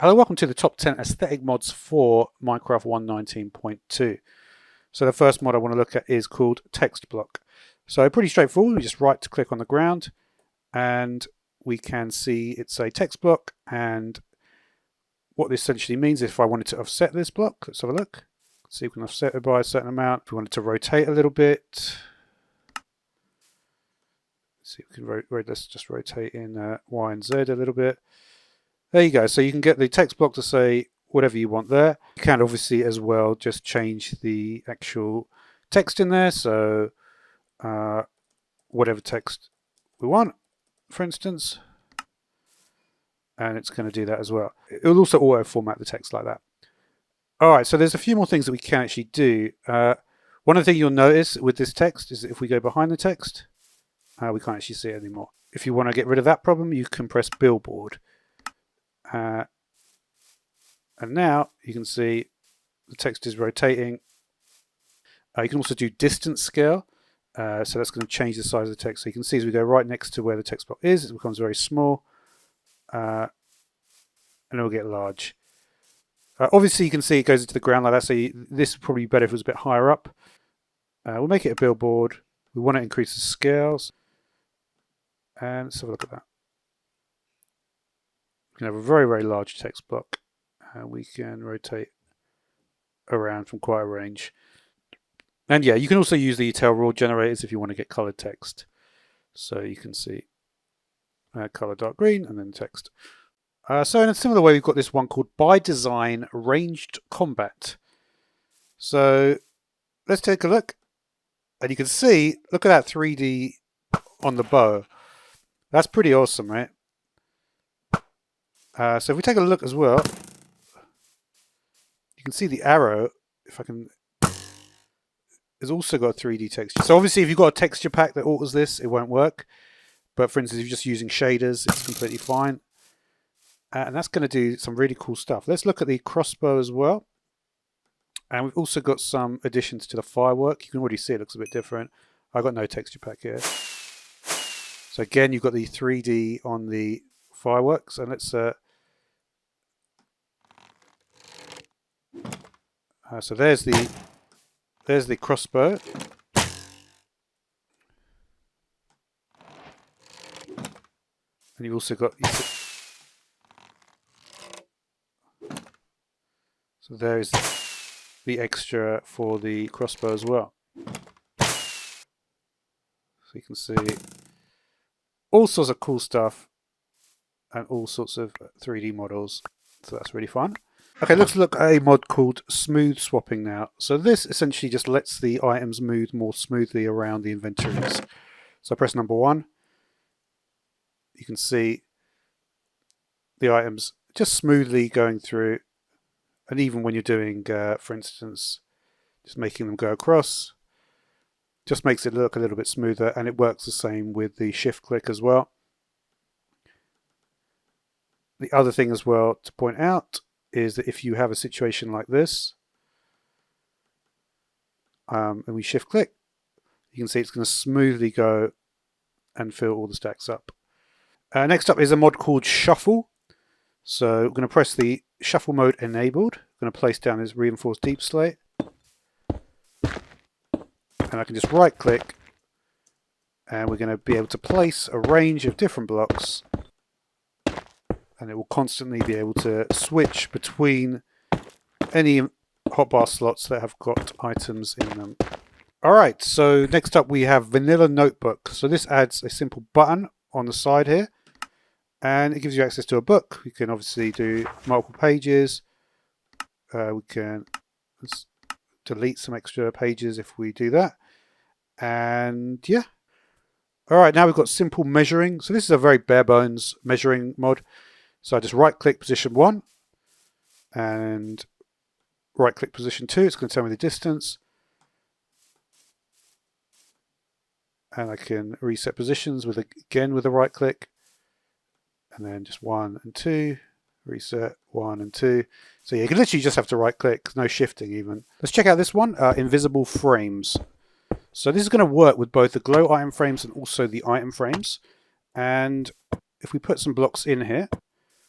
Hello, welcome to the top 10 aesthetic mods for Minecraft 1.19.2. So the first mod I want to look at is called TextBlock. So pretty straightforward, we just right click on the ground and we can see it's a text block, and what this essentially means is if I wanted to offset this block, let's have a look. See if we can offset it by a certain amount. If we wanted to rotate a little bit, see if we can let's just rotate in Y and Z a little bit. There you go. So you can get the text block to say whatever you want there. You can obviously as well just change the actual text in there. So whatever text we want, for instance, and it's going to do that as well. It will also auto format the text like that. All right, so there's a few more things that we can actually do. One of the things you'll notice with this text is that if we go behind the text, we can't actually see it anymore. If you want to get rid of that problem, you can press billboard. And now you can see the text is rotating. You can also do distance scale. So that's going to change the size of the text. So you can see as we go right next to where the text block is, it becomes very small. And it will get large. Obviously, you can see it goes into the ground like that. So this would probably be better if it was a bit higher up. We'll make it a billboard. We want to increase the scales. And let's have a look at that. We can have a very, very large text block, and we can rotate around from quite a range. And yeah, you can also use the tail rule generators if you want to get colored text. So you can see color dark green and then text. So in a similar way, we've got this one called By Design Ranged Combat. So let's take a look. And you can see, look at that 3D on the bow. That's pretty awesome, right? So if we take a look as well, you can see the arrow, if I can, has also got a 3D texture. So obviously if you've got a texture pack that alters this, it won't work. But for instance, if you're just using shaders, it's completely fine. And that's going to do some really cool stuff. Let's look at the crossbow as well. And we've also got some additions to the firework. You can already see it looks a bit different. I've got no texture pack here. So again, you've got the 3D on the fireworks, and let's so there's the crossbow, and you've also got so there's the extra for the crossbow as well. So you can see all sorts of cool stuff and all sorts of 3D models. So that's really fun. Okay, let's look at a mod called Smooth Swapping now. So this essentially just lets the items move more smoothly around the inventories. So I press number 1. You can see the items just smoothly going through. And even when you're doing, for instance, just making them go across, just makes it look a little bit smoother, and it works the same with the shift click as well. The other thing as well to point out is that if you have a situation like this, and we shift click, you can see it's going to smoothly go and fill all the stacks up. Next up is a mod called Shuffle. So we're going to press the shuffle mode enabled. I'm going to place down this reinforced deep slate. And I can just right click, and we're going to be able to place a range of different blocks, and it will constantly be able to switch between any hotbar slots that have got items in them. Alright, so next up we have Vanilla Notebook. So this adds a simple button on the side here, and it gives you access to a book. You can obviously do multiple pages. We can delete some extra pages if we do that. And yeah. Alright, now we've got simple measuring. So this is a very bare bones measuring mod. So I just right click position 1 and right click position 2. It's going to tell me the distance. And I can reset positions with again with a right click. And then just 1 and 2. Reset 1 and 2. So yeah, you can literally just have to right click, no shifting even. Let's check out this one, invisible frames. So this is going to work with both the glow item frames and also the item frames. And if we put some blocks in here,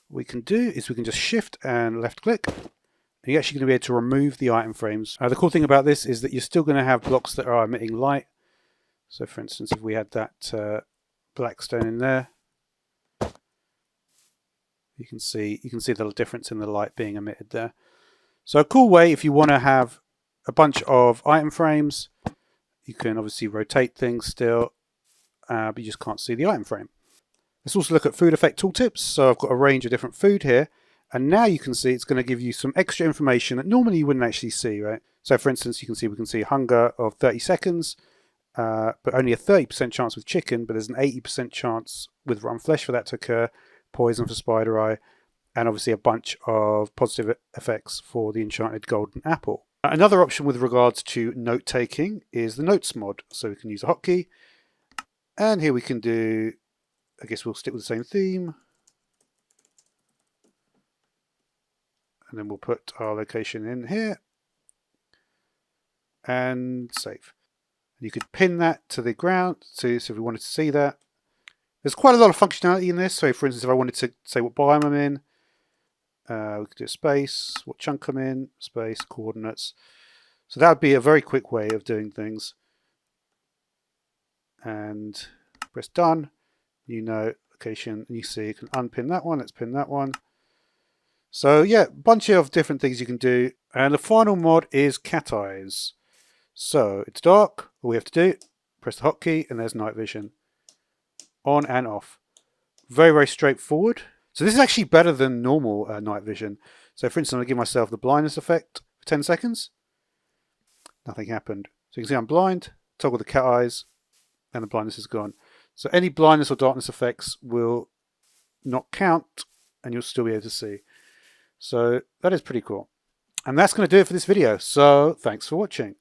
what we can do is we can just shift and left click. And you're actually going to be able to remove the item frames. The cool thing about this is that you're still going to have blocks that are emitting light. So for instance, if we had that black stone in there, you can see the difference in the light being emitted there. So a cool way if you want to have a bunch of item frames, you can obviously rotate things still, but you just can't see the item frame. Let's also look at food effect tooltips. So I've got a range of different food here, and now you can see it's going to give you some extra information that normally you wouldn't actually see, right? So for instance, we can see hunger of 30 seconds, but only a 30% chance with chicken, but there's an 80% chance with rotten flesh for that to occur, poison for spider eye, and obviously a bunch of positive effects for the enchanted golden apple. Another option with regards to note taking is the notes mod. So we can use a hotkey, and here we can do, I guess we'll stick with the same theme, and then we'll put our location in here and save. You could pin that to the ground, so if we wanted to see that. There's quite a lot of functionality in this. So for instance, if I wanted to say what biome I'm in, we could do space, what chunk I'm in, space, coordinates. So that would be a very quick way of doing things. And press done, location, and you see you can unpin that one, let's pin that one. So yeah, a bunch of different things you can do. And the final mod is cat eyes. So it's dark, all we have to do, press the hotkey, and there's night vision. On and off. Very, very straightforward. So this is actually better than normal night vision. So for instance, I'm going to give myself the blindness effect for 10 seconds. Nothing happened. So you can see I'm blind, toggle the cat eyes, and the blindness is gone. So any blindness or darkness effects will not count, and you'll still be able to see. So that is pretty cool. And that's going to do it for this video. So thanks for watching.